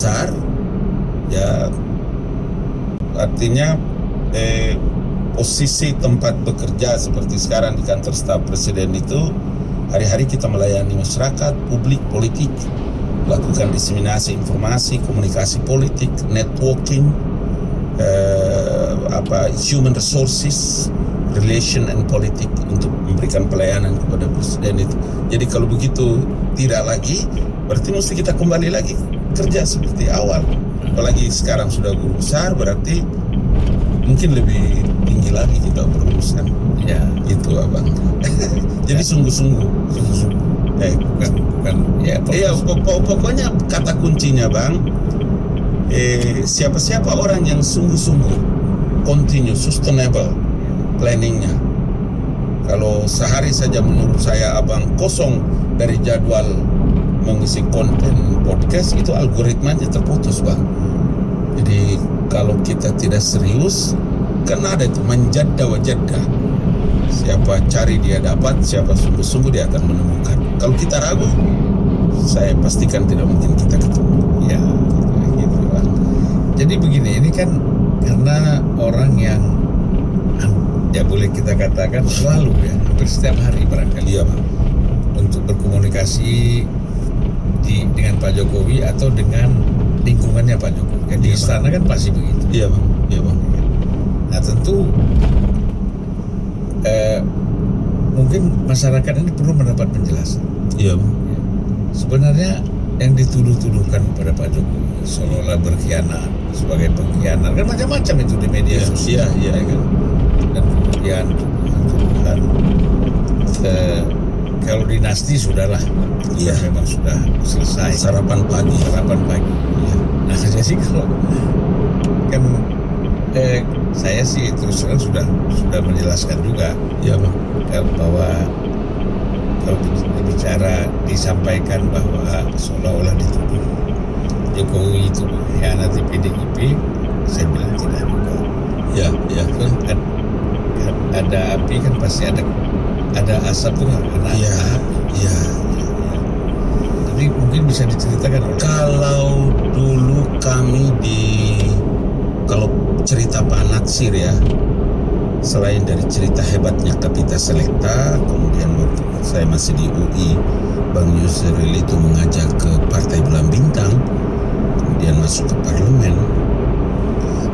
besar, ya artinya posisi tempat bekerja seperti sekarang di kantor staf presiden itu hari-hari kita melayani masyarakat, publik, politik, lakukan diseminasi informasi, komunikasi politik, networking, human resources, relation and politik untuk memberikan pelayanan kepada presiden itu. Jadi kalau begitu tidak lagi, berarti mesti kita kembali lagi kerja seperti awal. Apalagi sekarang sudah guru besar, berarti mungkin lebih tinggi lagi kita berurusan. Ya, itu abang. Jadi sungguh-sungguh. bukan. Ya, Pokoknya kata kuncinya bang, siapa-siapa orang yang sungguh-sungguh, continue, sustainable planningnya. Kalau sehari saja menurut saya abang kosong dari jadwal mengisi konten podcast, itu algoritmanya terputus bang. Jadi kalau kita tidak serius, kan ada itu menjadda wajadda. Siapa cari dia dapat, siapa sungguh-sungguh dia akan menemukan. Kalau kita ragu, saya pastikan tidak mungkin kita ketemu. Ya, gitu bang. Jadi begini, ini kan karena orang yang ya boleh kita katakan selalu ya, hampir setiap hari barangkali Iya bang. untuk berkomunikasi dengan Pak Jokowi atau dengan lingkungannya Pak Jokowi. Di Iya, istana kan pasti begitu. Iya bang. Iya bang. Nah tentu mungkin masyarakat ini perlu mendapat penjelasan. Iya bang. Sebenarnya yang dituduh-tuduhkan kepada Pak Jokowi seolah-olah berkhianat, sebagai pengkhianat, kan macam-macam itu di media sosial. Iya kan? Dan kemudian tuduhan kalau dinasti sudahlah, Iya. memang sudah selesai. Sarapan pagi. Iya. Nah jadi kalau kan saya sih terus terang sudah menjelaskan juga Iya bang. bahwa kalau bicara disampaikan bahwa seolah-olah dituduh Jokowi itu mengkhianati PDIP, saya bilang tidak juga. Iya. Kan ada api kan pasti ada asap tuh kan ada Iya. api. Iya. Jadi mungkin bisa diceritakan oleh Kalau dulu kami kalau cerita Pak Natsir ya, selain dari cerita hebatnya Kapita Selekta, kemudian waktu saya masih di UI, Bang Yusril itu mengajak ke Partai Bulan Bintang, kemudian masuk ke parlemen.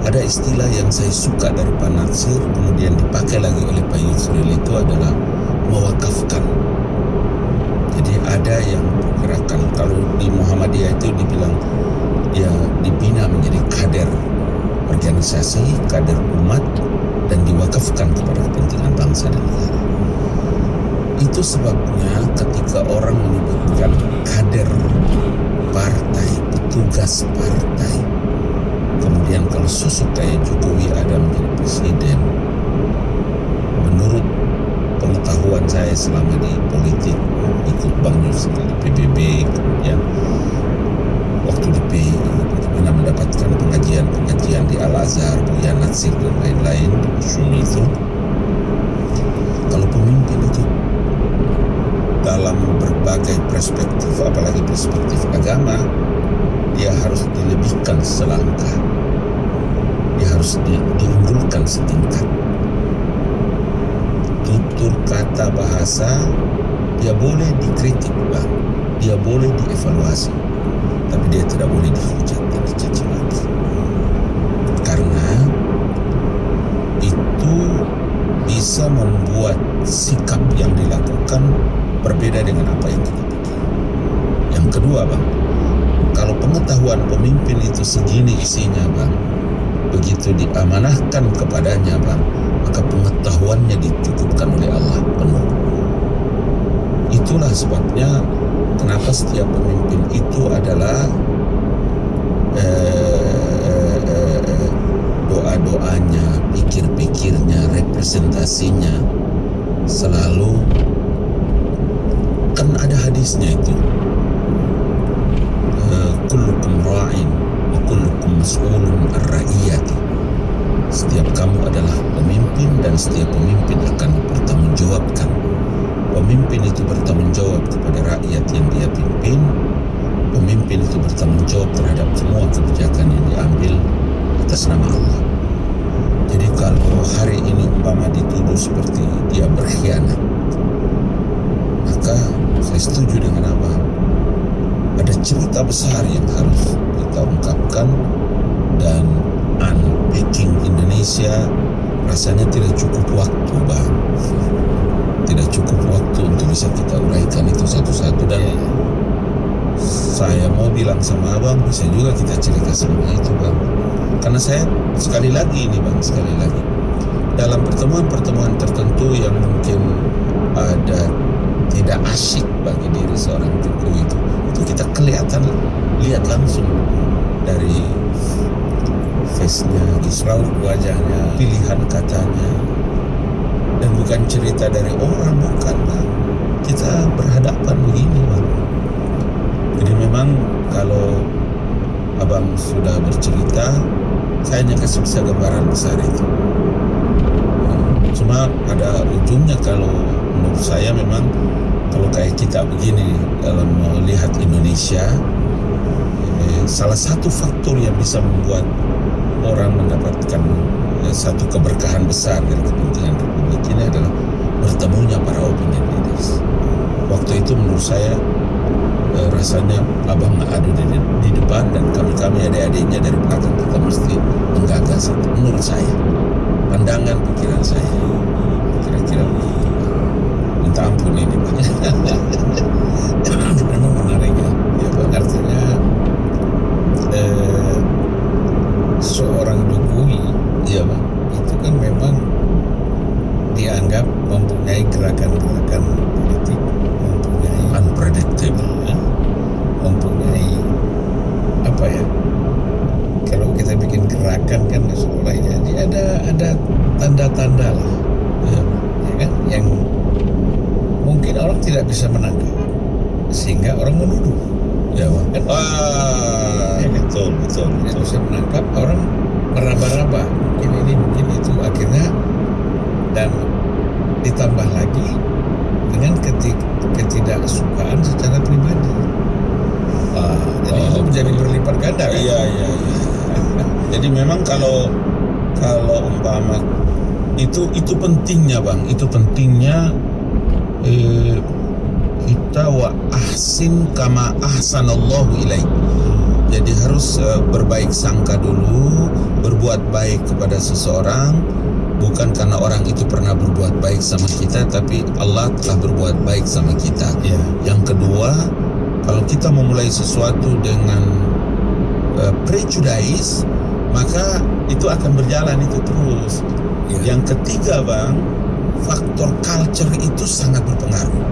Ada istilah yang saya suka dari Pak Natsir, kemudian dipakai lagi oleh Pak Yusril, itu adalah mewakafkan. Jadi ada yang pergerakan, kalau di Muhammadiyah itu dibilang dia dibina menjadi kader organisasi, kader umat, dan diwakafkan kepada kepentingan bangsa dan negara. Itu sebabnya ketika orang menyebutkan kader partai, petugas partai, kemudian kalau sosok kayak Jokowi ada menjadi presiden, menurut pengetahuan saya selama di politik, ikut Bang Yusril di PBB, kemudian waktu di PI, bagaimana mendapatkan pengajian di Al-Azhar, Buya Natsir dan lain-lain di museum itu. Kalau pemimpin itu dalam berbagai perspektif, apalagi perspektif agama, dia harus dilebihkan selangkah, dia harus diunggulkan setingkat. Tutur kata bahasa dia boleh dikritik bang, dia boleh dievaluasi, tapi dia tidak boleh dihujat dan dicaci maki, karena itu bisa membuat sikap yang dilakukan berbeda dengan apa yang kita pikir. Yang kedua bang, kalau pengetahuan pemimpin itu segini isinya bang, begitu diamanahkan kepadanya bang, maka pengetahuannya dicukupkan oleh Allah penuh. Itulah sebabnya kenapa setiap pemimpin itu adalah doa-doanya, pikir-pikirnya, representasinya selalu, kan ada hadisnya itu, kullukum ra'in wa kullukum mas'ulun ar-ra'iyati. Setiap kamu adalah pemimpin dan setiap pemimpin akan bertanggungjawabkan. Pemimpin itu bertanggung jawab kepada rakyat yang dia pimpin, pemimpin itu bertanggung jawab terhadap semua kebijakan yang diambil atas nama Allah. Jadi kalau hari ini umpama dituduh seperti dia berkhianat, maka saya setuju dengan Abang. Ada cerita besar yang harus kita ungkapkan, dan unpacking Indonesia rasanya tidak cukup waktu, Bang. Tidak cukup waktu untuk bisa kita uraikan itu satu-satu, dan saya mau bilang sama Abang, bisa juga kita cerita semua itu, Bang. Karena saya sekali lagi, dalam pertemuan-pertemuan tertentu yang mungkin ada tidak asyik bagi diri seorang Jokowi itu kita kelihatan, lihat langsung dari face-nya, raut wajahnya, pilihan katanya, dan bukan cerita dari orang, bukan, Bang. Kita berhadapan begini, Bang. Jadi memang kalau Abang sudah bercerita, saya hanya kasih bisa gambaran besar itu. Cuma ada ujungnya. Kalau menurut saya memang kalau kayak kita begini dalam melihat Indonesia, salah satu faktor yang bisa membuat orang mendapatkan satu keberkahan besar dari kepentingan Republik ini adalah bertemunya para opinion leaders. Waktu itu menurut saya rasanya Abang ada di depan, dan kami adik-adiknya dari belakang kita mesti menggagas itu. Menurut saya, pandangan pikiran saya kira-kira begitu. Minta ampun ini, Bang. Memang menarik ya. Ya, Bang. Artinya seorang Jokowi, Iya, Bang, itu kan memang dianggap mempunyai gerakan-gerakan politik, mempunyai unpredictable. mempunyai apa ya, kalau kita bikin gerakan kan seolah ini ada tanda-tanda lah, ya kan, yang mungkin orang tidak bisa menangkap sehingga orang menuduh, Ya, Bang. kan? Ya, betul. Tidak bisa menangkap, orang meraba-raba, mungkin ini mungkin itu, akhirnya, dan ditambah lagi dengan ketidaksukaan secara pribadi. Jadi itu menjadi berlipat ganda, kan? Iya. Jadi memang kalau umpama itu pentingnya, Bang. Itu pentingnya kita wa ahsin kama ahsanallahu ilaik. Jadi harus berbaik sangka dulu, berbuat baik kepada seseorang, bukan karena orang itu pernah berbuat baik sama kita, tapi Allah telah berbuat baik sama kita. Ya. Yang kedua, kalau kita memulai sesuatu dengan prejudice, maka itu akan berjalan itu terus. Ya. Yang ketiga, Bang, faktor culture itu sangat berpengaruh.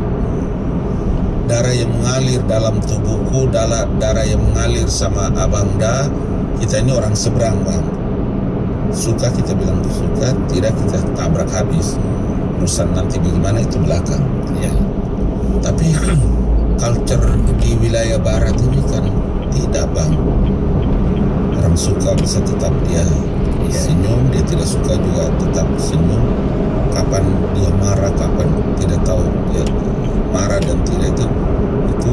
Darah yang mengalir dalam tubuhku, darah yang mengalir sama Abang Da, kita ini orang seberang, Bang. Suka kita bilang suka, tidak kita tabrak habis. Urusan nanti bagaimana itu belakang. Ya. Tapi culture di wilayah barat ini kan tidak, Bang. Orang suka bisa tetap dia senyum, dia tidak suka juga tetap senyum. Kapan dia marah, kapan tidak tahu dia marah dan tidak, itu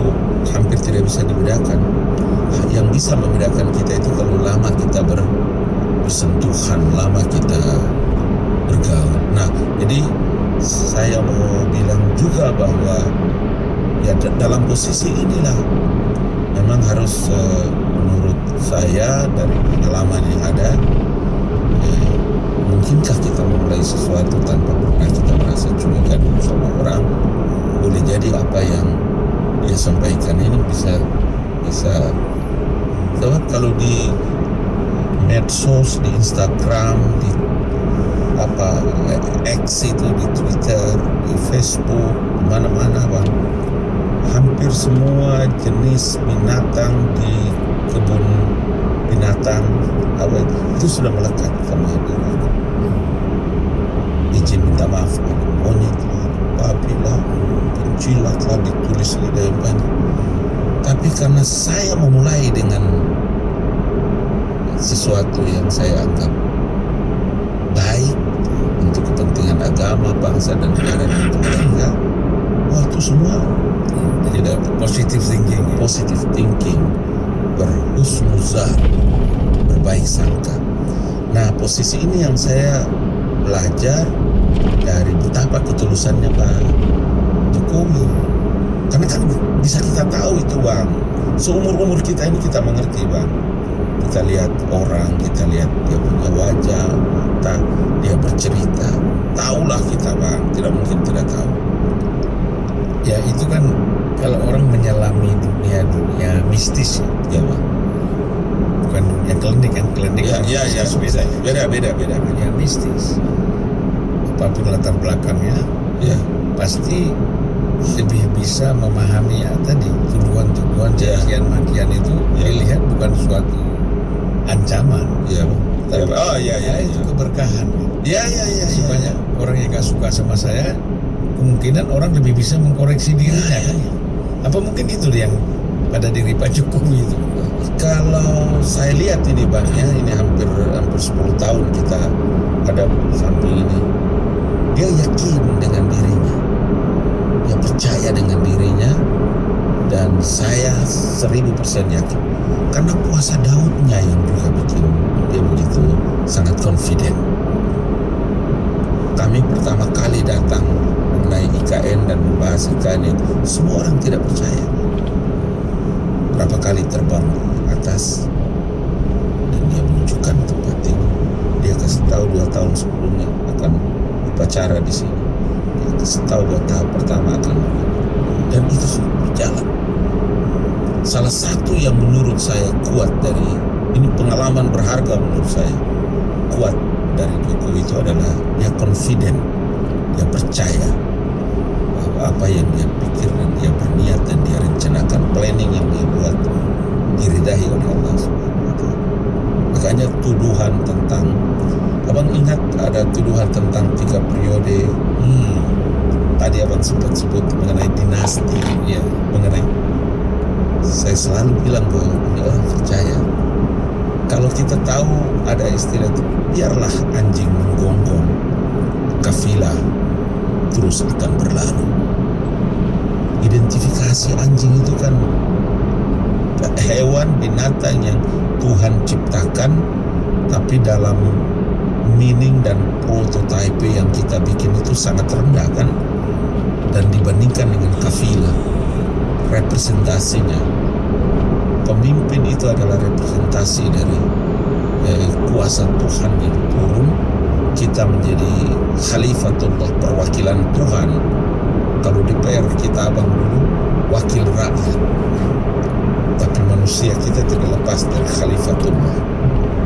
hampir tidak bisa dibedakan. Yang bisa membedakan kita itu kalau lama kita bersentuhan, lama kita bergaul. Nah, jadi saya mau bilang juga bahwa ya dalam posisi inilah memang harus menurut saya dari pengalaman yang ada, mungkinkah kita memulai sesuatu tanpa pernah kita merasa curiga dulu sama orang. Boleh jadi apa yang dia sampaikan ini bisa sebab kalau di medsos, di Instagram, di X itu, di Twitter, di Facebook, di mana-mana, Bang, hampir semua jenis binatang di kebun binatang itu sudah melekat sama diri. Izin minta maaf, ada monyet lah, babi lah, pencilat lah, ditulis lidah yang banyak. Tapi karena saya memulai dengan sesuatu yang saya anggap baik untuk kepentingan agama, bangsa dan negara dan keluarga, Wah, itu semua tidak positive thinking. positive thinking, berhusnuzan, berbaik sangka. Nah, posisi ini yang saya belajar dari betapa ketulusannya Pak Jokowi. Karena kan bisa kita tahu itu Bang, seumur-umur kita ini kita mengerti Bang. Kita lihat orang, kita lihat dia punya wajah, dia bercerita, tahulah kita Bang, tidak mungkin tidak tahu. Ya itu kan kalau orang menyelami dunia mistis Ya Bang. bukan dunia klinik kan, klinik Ya, beda. dunia mistis. Apapun latar belakangnya, Ya, pasti lebih bisa memahami tadi tuduhan-tuduhan, cacian-makian itu dilihat bukan suatu ancaman. ya Bang. Oh iya, Itu keberkahan. Ya. Banyak orang yang gak suka sama saya, kemungkinan orang lebih bisa mengkoreksi dirinya kan. Apa mungkin itu yang pada diri Pak Jokowi itu? Kalau saya lihat ini Bang ya, ini hampir 10 tahun kita ada samping ini. Dia yakin dengan dirinya. Dia percaya dengan dirinya, dan saya 1000% yakin. Karena kuasa Daudnya yang juga bikin dia begitu sangat confident. Kami pertama kali datang mengenai IKN dan membahas IKN itu, semua orang tidak percaya. Berapa kali terbang ke atas dan dia menunjukkan tempat ini. Dia kasih tahu 2 tahun sebelumnya akan upacara di sini. Dia kasih tahu 2 tahap pertama akan begini. Dan itu sudah berjalan. Salah satu yang menurut saya kuat dari ini, pengalaman berharga menurut saya kuat dari Jokowi itu adalah dia confident, dia percaya bahwa apa yang dia pikir dan dia berniat dan dia rencanakan, planning yang dia buat diridai oleh Allah Subhanahu wa Ta'ala. Makanya tuduhan tentang, Abang ingat ada tuduhan tentang 3 periode. Tadi Abang sempat sebut mengenai dinasti, ya, mengenai, saya selalu bilang bahwa ini orang percaya. Kalau kita tahu ada istilah itu, biarlah anjing menggonggong, kafilah terus akan berlalu. Identifikasi anjing itu kan hewan binatang yang Tuhan ciptakan, tapi dalam meaning dan prototype yang kita bikin itu sangat rendah kan. Dan dibandingkan dengan kafilah, representasinya, pemimpin itu adalah representasi dari kuasa Tuhan yang turun. Kita menjadi khalifatullah, perwakilan Tuhan. Kalau DPR kita Abang dulu wakil rakyat, tapi manusia kita tidak lepas dari khalifatullah.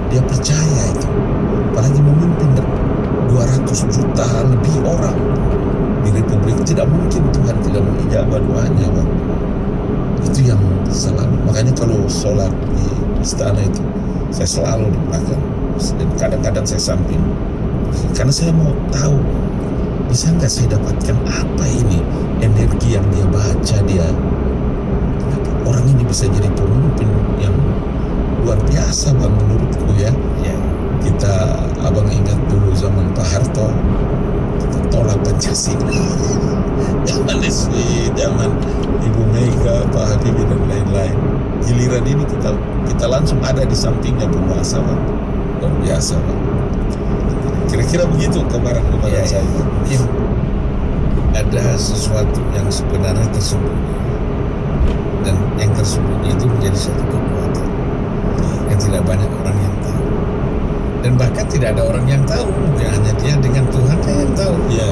Dia percaya itu, apalagi memimpin 200 juta lebih orang di Republik. Tidak mungkin Tuhan tidak mengijabah doanya Bang. Itu yang selalu, makanya kalau sholat di istana itu saya selalu di belakang dan kadang-kadang saya samping, karena saya mau tahu bisa nggak saya dapatkan apa ini energi yang dia baca, dia orang ini bisa jadi pemimpin yang luar biasa Bang menurutku ya. Kita Abang ingat dulu zaman Pak Harto, kita tolak Pancasila. Zaman SBY, zaman Ibu Mega, Pak Habibie dan lain-lain. Giliran ini kita langsung ada di sampingnya penguasa Bang. Luar biasa Bang. Kira-kira begitu kemarin saya. Mungkin ada sesuatu yang sebenarnya tersembunyi, dan yang tersembunyi itu menjadi satu kekuatan yang tidak banyak orang yang tahu, dan bahkan tidak ada orang yang tahu, hanya dia dengan Tuhan yang tahu. Iya.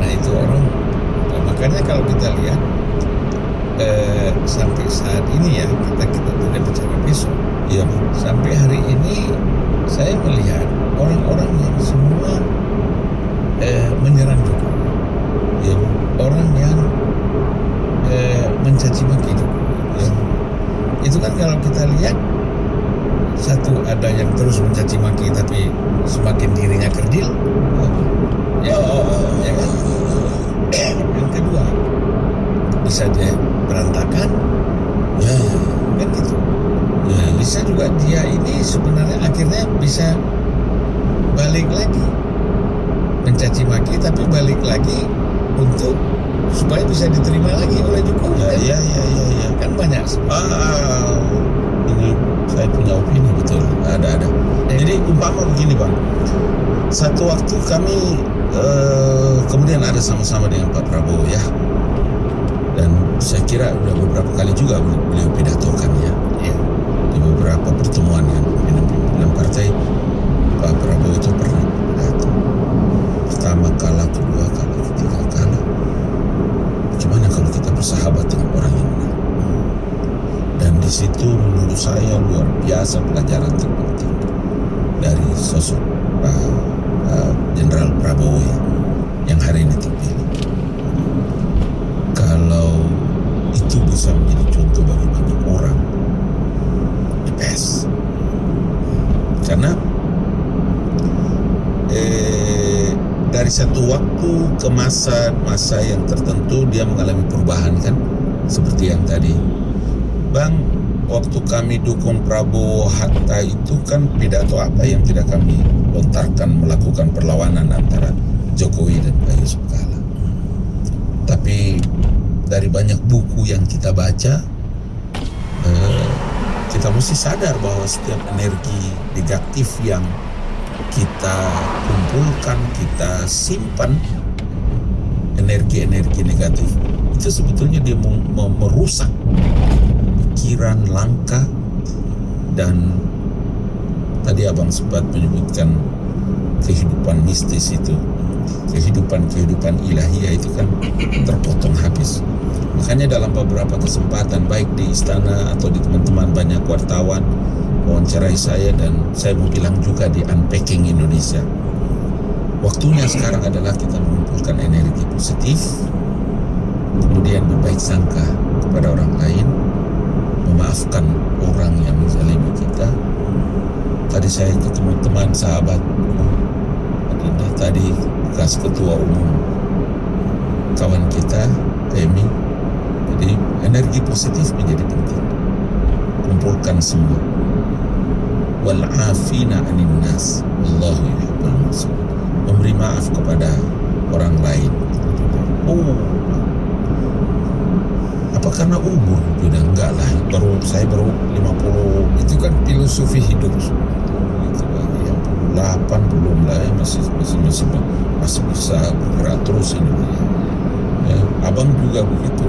Nah itu orang, makanya kalau kita lihat sampai saat ini ya, kita tidak bicara besok. Iya. Sampai hari ini saya melihat orang-orang yang semua menyerang Jokowi. Iya. Orang yang mencaci maki Jokowi. Ya. Itu kan kalau kita lihat, satu ada yang terus mencaci maki tapi semakin dirinya kerdil. Ya kan? Yang kedua, bisa dia berantakan. Ya. Kan gitu. Ya. Bisa juga dia ini sebenarnya akhirnya bisa balik lagi mencaci maki, tapi balik lagi untuk supaya bisa diterima lagi oleh Jokowi. Ya. Kan banyak. Ini saya punya opini betul. Ada. Jadi umpama begini Bang, satu waktu kami kemudian ada sama-sama dengan Pak Prabowo ya, dan saya kira udah beberapa kali juga beliau pidatokan ya, di beberapa pertemuan dengan pimpinan partai. Pak Prabowo itu pernah pidato, pertama kala, kedua kala, ketiga kala. Gimana kalau kita bersahabat dengan orang yang benar? Dan di situ menurut saya luar biasa pelajaran terpenting dari sosok Jenderal Prabowo yang hari ini terpilih. Kalau itu bisa menjadi contoh bagi banyak orang, the best. Karena dari satu waktu ke masa yang tertentu dia mengalami perubahan kan, seperti yang tadi Bang, waktu kami dukung Prabowo Hatta itu kan pidato apa yang tidak kami lontarkan melakukan perlawanan antara Jokowi dan Pak Yusuf Kala. Tapi dari banyak buku yang kita baca, kita mesti sadar bahwa setiap energi negatif yang kita kumpulkan, kita simpan, energi-energi negatif itu sebetulnya dia merusak pikiran, langkah, dan tadi Abang sempat menyebutkan kehidupan mistis itu, kehidupan ilahiyah itu kan terpotong habis. Makanya dalam beberapa kesempatan baik di istana atau di teman-teman banyak wartawan wawancarai saya, dan saya mau bilang juga di Unpacking Indonesia, waktunya sekarang adalah kita mengumpulkan energi positif, kemudian berbaik sangka kepada orang lain, memaafkan orang yang menzalimi kita. Tadi saya ketemu teman sahabat Adinda tadi, bekas ketua umum kawan kita Emi. Jadi energi positif menjadi penting, kumpulkan semua. Wal afina 'anil nas wallahu yuhibbul muhsinin, memberi maaf kepada orang lain. Apa karena umur? Sudah enggak lah, saya baru 50. Itu kan filosofi hidup. Itu ya, 8 belum lah ya, masih bisa bergerak terus ini. Ya, Abang juga begitu.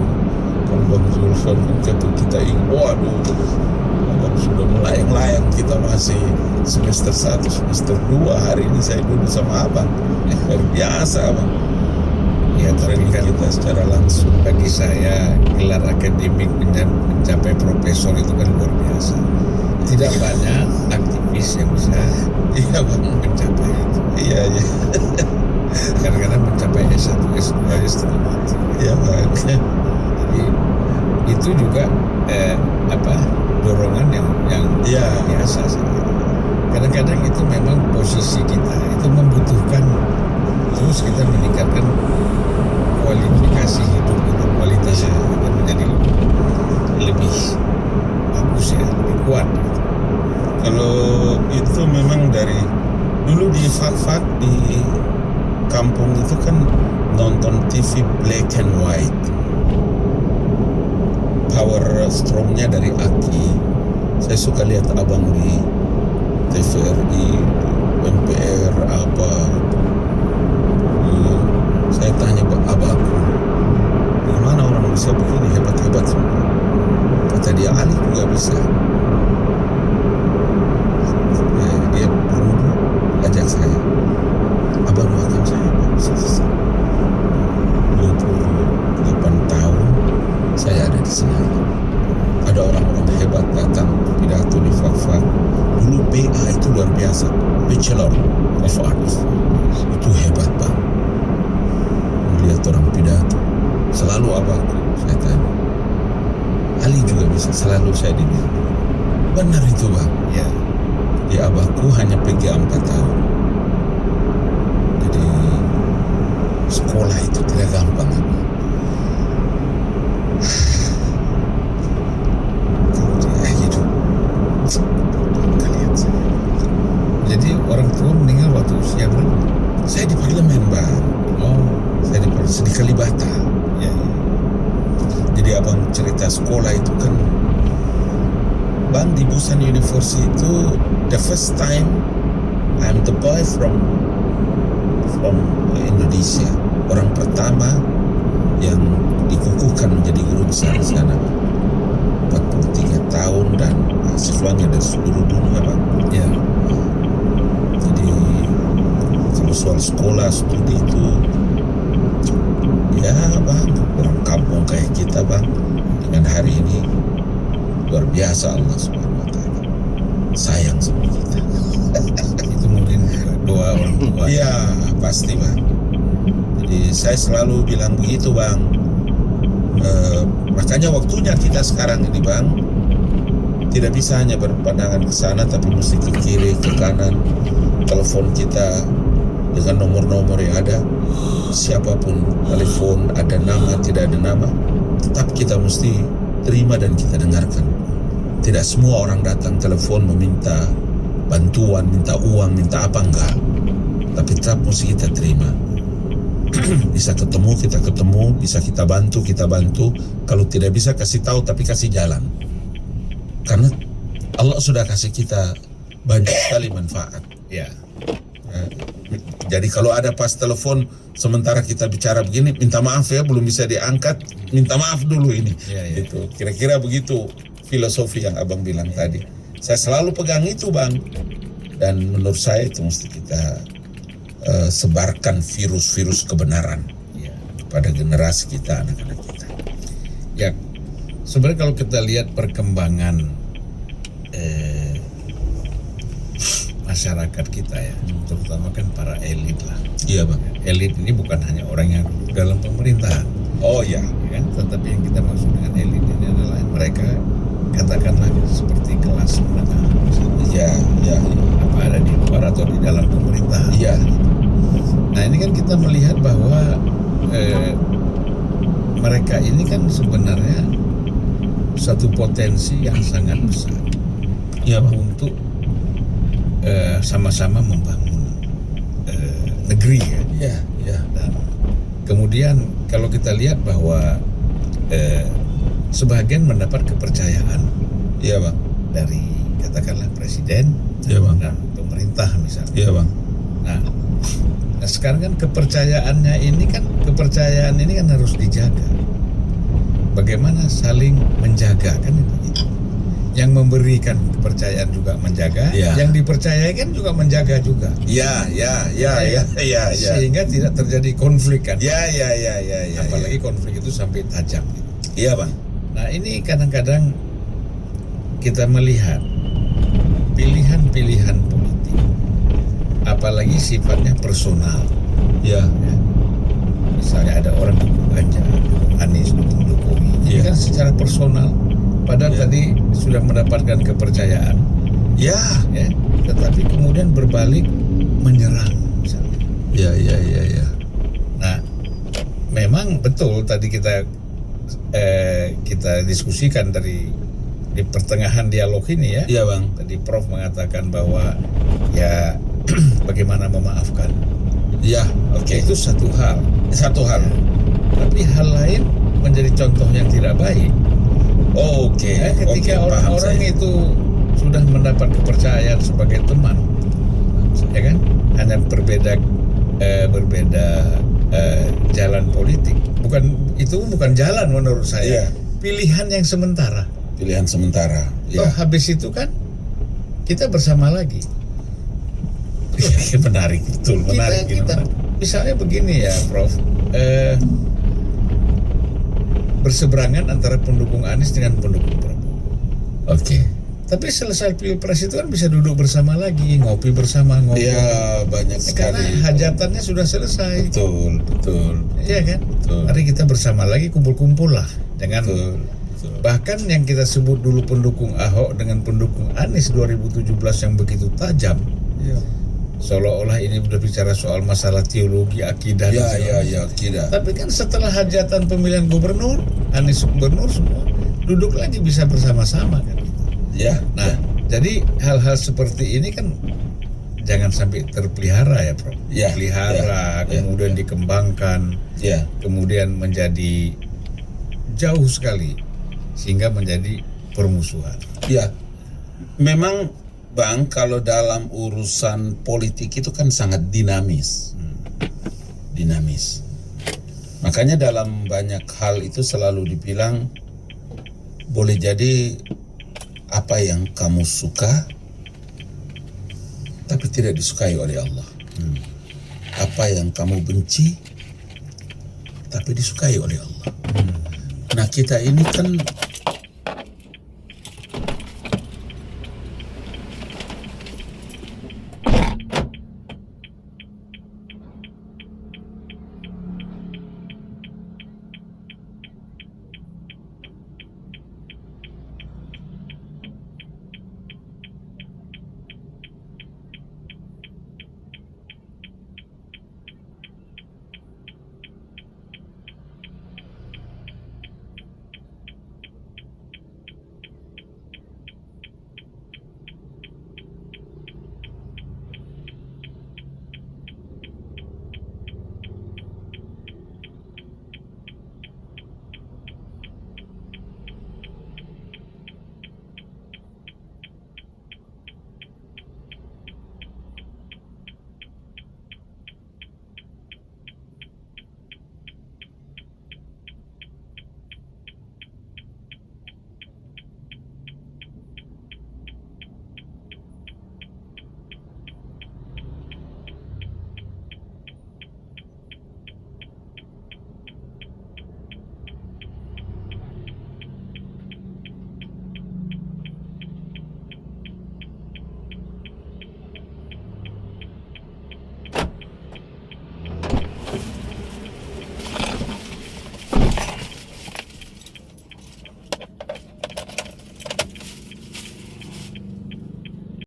Kalau Bang Zulfan kita ingin, waduh, Abang sudah melayang-layang, kita masih semester 1, semester 2. Hari ini saya duduk sama Abang, luar biasa Abang. Ya, tapi kita secara langsung, bagi saya gelar akademik dan mencapai profesor itu kan luar biasa. Tidak banyak aktivis yang bisa mencapai itu. Iya. Kadang-kadang mencapai S1, S2, setengah mati. Iya Bang. Jadi itu juga dorongan yang biasa saja. Kadang-kadang itu memang posisi kita itu membutuhkan terus kita meningkatkan kualifikasi hidup kita, kualitas hidup kita menjadi lebih bagus ya, lebih kuat. Kalau itu memang dari dulu di Fak di kampung itu kan nonton TV black and white, power strongnya dari Aki. Saya suka lihat Abang di TVRI, MPR apa. Saya tanya abangku, bagaimana orang bisa begini hebat-hebat semua? Kata dia, Ali juga bisa. Dia bermudu ajak saya, abang wakil saya bisa selesai. 28 tahun saya ada di sini. Ada orang-orang hebat datang pidato di Fak. Dulu BA itu luar biasa, Bachelor of Arts, itu hebat Bang. Lihat orang pidato, selalu abangku saya tanya, Ali juga bisa, selalu saya dibilang. Benar itu Bang. Ya. Di abangku hanya PG 4 tahun. Jadi sekolah itu tidak gampang. Jadi orang tua meninggal waktu usia berapa? Saya di parlemen Bang. Oh, Saya di Kalibata. cerita sekolah itu kan, Bang, di Busan University itu the first time I'm the boy from Indonesia, orang pertama yang dikukuhkan menjadi guru besar di sana. 43 tahun dan mahasiswanya dari seluruh dunia, Bang. Ya. Jadi kalau soal sekolah, studi itu ya, Bang, orang kampung kayak kita, Bang, dengan hari ini luar biasa Allah Subhanahu wa Ta'ala sayang sama kita. Itu mungkin doa orang tua. Iya, pasti, Bang. Jadi saya selalu bilang begitu, Bang. Makanya waktunya kita sekarang ini, Bang, tidak bisa hanya berpandangan ke sana, tapi mesti ke kiri, ke kanan. Telepon kita dengan nomor-nomor yang ada, siapapun telepon, ada nama, tidak ada nama, tetap kita mesti terima dan kita dengarkan. Tidak semua orang datang telepon meminta bantuan, minta uang, minta apa, enggak. Tapi tetap mesti kita terima. Bisa ketemu, kita ketemu. Bisa kita bantu, kita bantu. Kalau tidak bisa, kasih tahu, tapi kasih jalan. Karena Allah sudah kasih kita banyak sekali manfaat. Ya. Jadi kalau ada pas telepon, sementara kita bicara begini, minta maaf ya, belum bisa diangkat, minta maaf dulu ini. Ya. Gitu. Kira-kira begitu filosofi yang Abang bilang tadi. Saya selalu pegang itu, Bang. Dan menurut saya itu mesti kita sebarkan virus-virus kebenaran pada generasi kita, anak-anak kita. Ya, sebenarnya kalau kita lihat perkembangan masyarakat kita ya, terutama kan para elit lah. Iya, Bang. Elit ini bukan hanya orang yang duduk dalam pemerintahan. Oh ya, Kan? Tetapi yang kita maksud dengan elit ini adalah mereka, katakanlah seperti kelas menengah, ya. apa ada di luar atau di dalam pemerintahan. Iya. Nah ini kan kita melihat bahwa mereka ini kan sebenarnya satu potensi yang sangat besar, Iya, Bang. untuk sama-sama membangun negeri ya. Iya. Dan kemudian kalau kita lihat bahwa sebagian mendapat kepercayaan, Iya, Bang. dari katakanlah presiden, Iya, Bang. dan pemerintah misalnya. Iya, Bang. Nah sekarang kan kepercayaan ini kan harus dijaga. Bagaimana saling menjaga, kan begitu. Yang memberikan kepercayaan juga menjaga, Ya. yang dipercayai kan juga menjaga juga. Iya. Sehingga tidak terjadi konflik kan. Ya. Apalagi konflik itu sampai tajam. Iya, Bang. Nah ini kadang-kadang kita melihat pilihan-pilihan politik, apalagi sifatnya personal. Iya. Ya. Misalnya ada orang dukung Ganjar, dukung Anies, dukung Jokowi. Ini Iya. kan secara personal, padahal Iya. tadi sudah mendapatkan kepercayaan, Ya. ya, tetapi kemudian berbalik menyerang misalnya. Ya. Nah, memang betul tadi kita diskusikan di pertengahan dialog ini ya. Iya, Bang. Tadi Prof mengatakan bahwa ya bagaimana memaafkan. Ya, oke. Itu satu hal. Tapi hal lain menjadi contoh yang tidak baik. Oh, oke. Ketika Oke, paham orang-orang saya. itu sudah mendapat kepercayaan sebagai teman, ya kan, hanya berbeda jalan politik. Bukan jalan menurut saya. Iya. Pilihan yang sementara. Pilihan sementara. Toh Ya. habis itu kan kita bersama lagi. Menarik, betul. Menarik. Kita misalnya begini ya, Prof. Berseberangan antara pendukung Anies dengan pendukung Prabowo. Oke. Tapi selesai pilpres itu kan bisa duduk bersama lagi, ngopi bersama, ngobrol. Iya, banyak Karena sekali. hajatannya sudah selesai. Betul. Iya kan? Betul. Mari kita bersama lagi, kumpul-kumpul lah dengan Betul. bahkan yang kita sebut dulu pendukung Ahok dengan pendukung Anies 2017 yang begitu tajam. Iya. Seolah-olah ini udah bicara soal masalah teologi, akidah. dan segala macam. Ya, tidak. Tapi kan setelah hajatan pemilihan gubernur, Anies gubernur semua duduk lagi bisa bersama-sama kan. Ya. Nah, jadi hal-hal seperti ini kan jangan sampai terpelihara ya, Prof. Ya, Pelihara, ya, kemudian ya. dikembangkan, Ya. kemudian menjadi jauh sekali sehingga menjadi permusuhan. Ya, memang Bang, kalau dalam urusan politik itu kan sangat dinamis. Dinamis. Makanya dalam banyak hal itu selalu dibilang boleh jadi apa yang kamu suka tapi tidak disukai oleh Allah. Apa yang kamu benci tapi disukai oleh Allah. Nah, kita ini kan